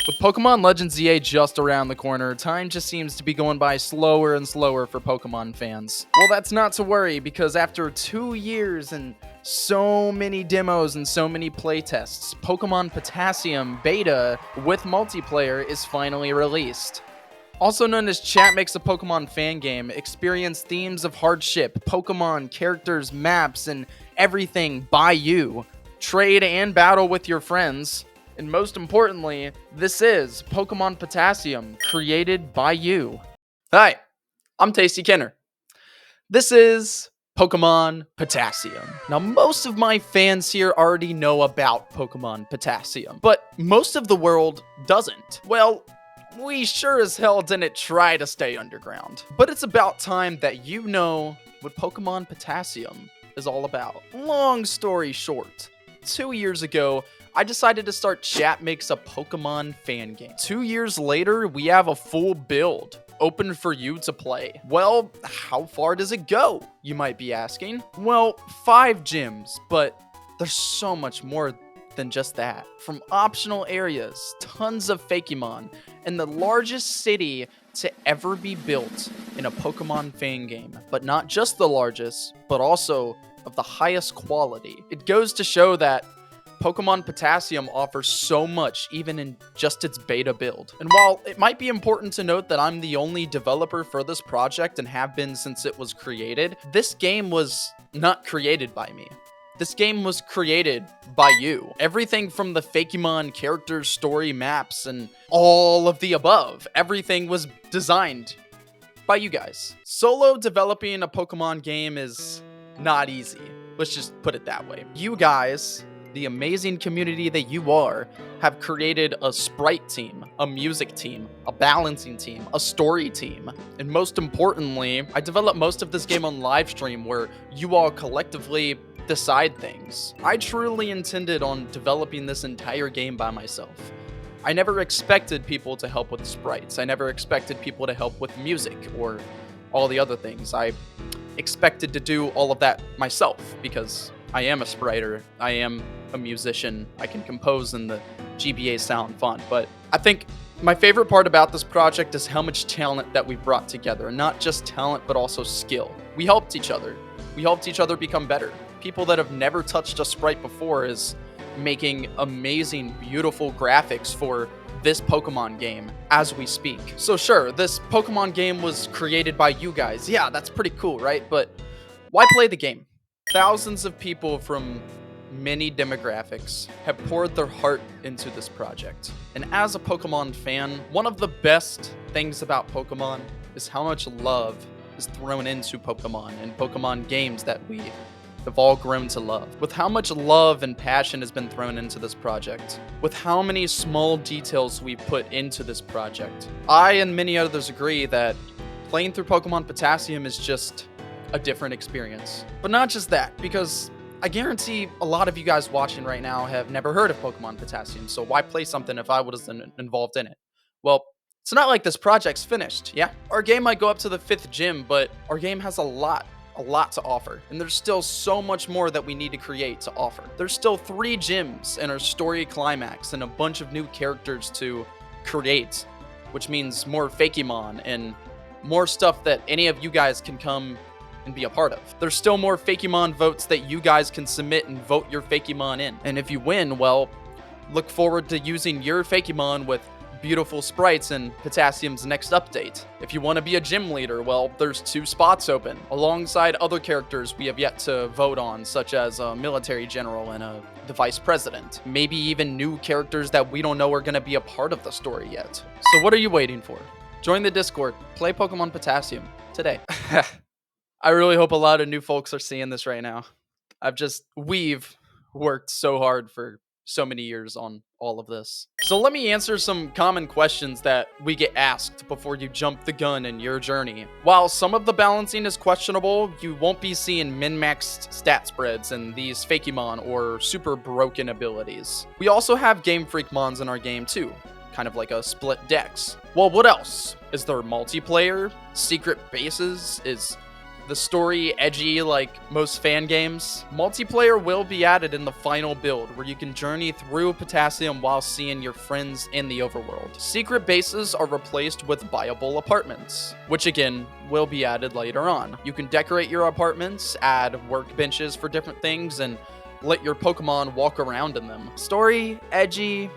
With Pokemon Legends ZA just around the corner, time just seems to be going by slower and slower for Pokemon fans. Well, that's not to worry, because after 2 years and so many demos and so many playtests, Pokemon Potassium Beta with multiplayer is finally released. Also known as Chat Makes a Pokemon fan game, experience themes of hardship, Pokemon, characters, maps, and everything by you. Trade and battle with your friends. And most importantly, this is Pokemon Potassium, created by you. Hi, I'm tyKenter. This is Pokemon Potassium. Now, most of my fans here already know about Pokemon Potassium, but most of the world doesn't. Well, we sure as hell didn't try to stay underground. But it's about time that you know what Pokemon Potassium is all about. Long story short, 2 years ago, I decided to start Chat Makes a Pokemon fan game. 2 years later, we have a full build open for you to play. Well, how far does it go, you might be asking? Well, 5 gyms, but there's so much more than just that. From optional areas, tons of Fakemon, and the largest city to ever be built in a Pokemon fan game. But not just the largest, but also of the highest quality. It goes to show that Pokemon Potassium offers so much even in just its beta build. And while it might be important to note that I'm the only developer for this project and have been since it was created, this game was not created by me. This game was created by you. Everything from the Fakemon characters, story, maps, and all of the above, everything was designed by you guys. Solo developing a Pokemon game is not easy. Let's just put it that way. You guys, the amazing community that you are, have created a sprite team, a music team, a balancing team, a story team. And most importantly, I developed most of this game on live stream where you all collectively decide things. I truly intended on developing this entire game by myself. I never expected people to help with sprites. I never expected people to help with music or all the other things. I expected to do all of that myself because I am a spriter, I am a musician, I can compose in the GBA sound font, but I think my favorite part about this project is how much talent that we brought together. Not just talent, but also skill. We helped each other. We helped each other become better. People that have never touched a sprite before is making amazing, beautiful graphics for this Pokemon game as we speak. So sure, this Pokemon game was created by you guys. Yeah, that's pretty cool, right? But why play the game? Thousands of people from many demographics have poured their heart into this project. And as a Pokemon fan, one of the best things about Pokemon is how much love is thrown into Pokemon and Pokemon games that we have all grown to love. With how much love and passion has been thrown into this project, with how many small details we put into this project, I and many others agree that playing through Pokemon Potassium is just a different experience. But not just that, because I guarantee a lot of you guys watching right now have never heard of Pokemon Potassium, so why play something if I wasn't involved in it? Well, it's not like this project's finished, yeah? Our game might go up to the 5th gym, but our game has a lot to offer, and there's still so much more that we need to create to offer. There's still 3 gyms in our story climax and a bunch of new characters to create, which means more Fakemon and more stuff that any of you guys can come and be a part of. There's still more Fakemon votes that you guys can submit and vote your Fakemon in. And if you win, well, look forward to using your Fakemon with beautiful sprites in Potassium's next update. If you want to be a gym leader, well, there's 2 spots open, alongside other characters we have yet to vote on, such as a military general and the vice president. Maybe even new characters that we don't know are going to be a part of the story yet. So what are you waiting for? Join the Discord, play Pokemon Potassium today. I really hope a lot of new folks are seeing this right now. We've worked so hard for so many years on all of this. So let me answer some common questions that we get asked before you jump the gun in your journey. While some of the balancing is questionable, you won't be seeing min-maxed stat spreads and these Fakemon or super broken abilities. We also have Game Freak mons in our game too, kind of like a split dex. Well, what else? Is there multiplayer? Secret bases? Is the story edgy like most fan games. Multiplayer will be added in the final build, where you can journey through Potassium while seeing your friends in the overworld. Secret bases are replaced with viable apartments, which again will be added later on. You can decorate your apartments, add workbenches for different things, and let your Pokemon walk around in them. Story, edgy,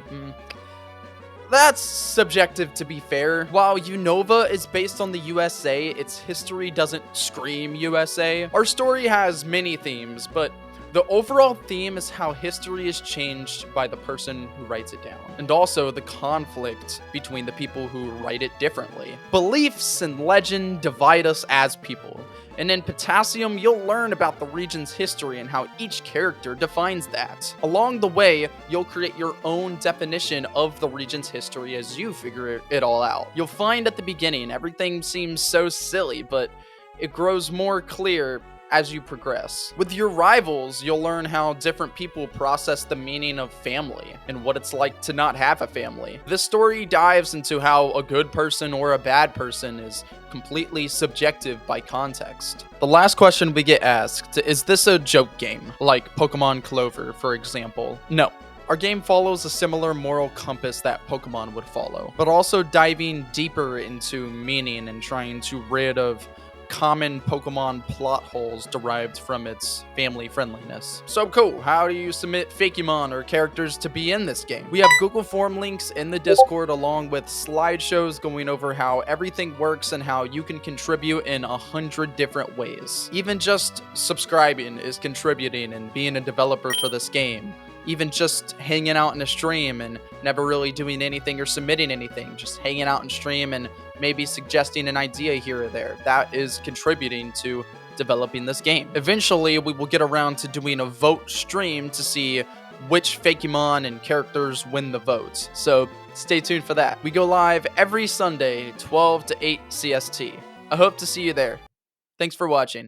that's subjective, to be fair. While Unova is based on the USA, its history doesn't scream USA. Our story has many themes, but the overall theme is how history is changed by the person who writes it down, and also the conflict between the people who write it differently. Beliefs and legend divide us as people, and in Potassium, you'll learn about the region's history and how each character defines that. Along the way, you'll create your own definition of the region's history as you figure it all out. You'll find at the beginning, everything seems so silly, but it grows more clear as you progress. With your rivals, you'll learn how different people process the meaning of family and what it's like to not have a family. This story dives into how a good person or a bad person is completely subjective by context. The last question we get asked, is this a joke game, like Pokemon Clover, for example? No. Our game follows a similar moral compass that Pokemon would follow, but also diving deeper into meaning and trying to rid of common Pokemon plot holes derived from its family friendliness. So cool, how do you submit Fakemon or characters to be in this game? We have Google form links in the Discord along with slideshows going over how everything works and how you can contribute in 100 different ways. Even just subscribing is contributing and being a developer for this game. Even just hanging out in a stream and never really doing anything or submitting anything, just hanging out in stream and maybe suggesting an idea here or there. That is contributing to developing this game. Eventually, we will get around to doing a vote stream to see which Fakemon and characters win the votes. So stay tuned for that. We go live every Sunday, 12 to 8 CST. I hope to see you there. Thanks for watching.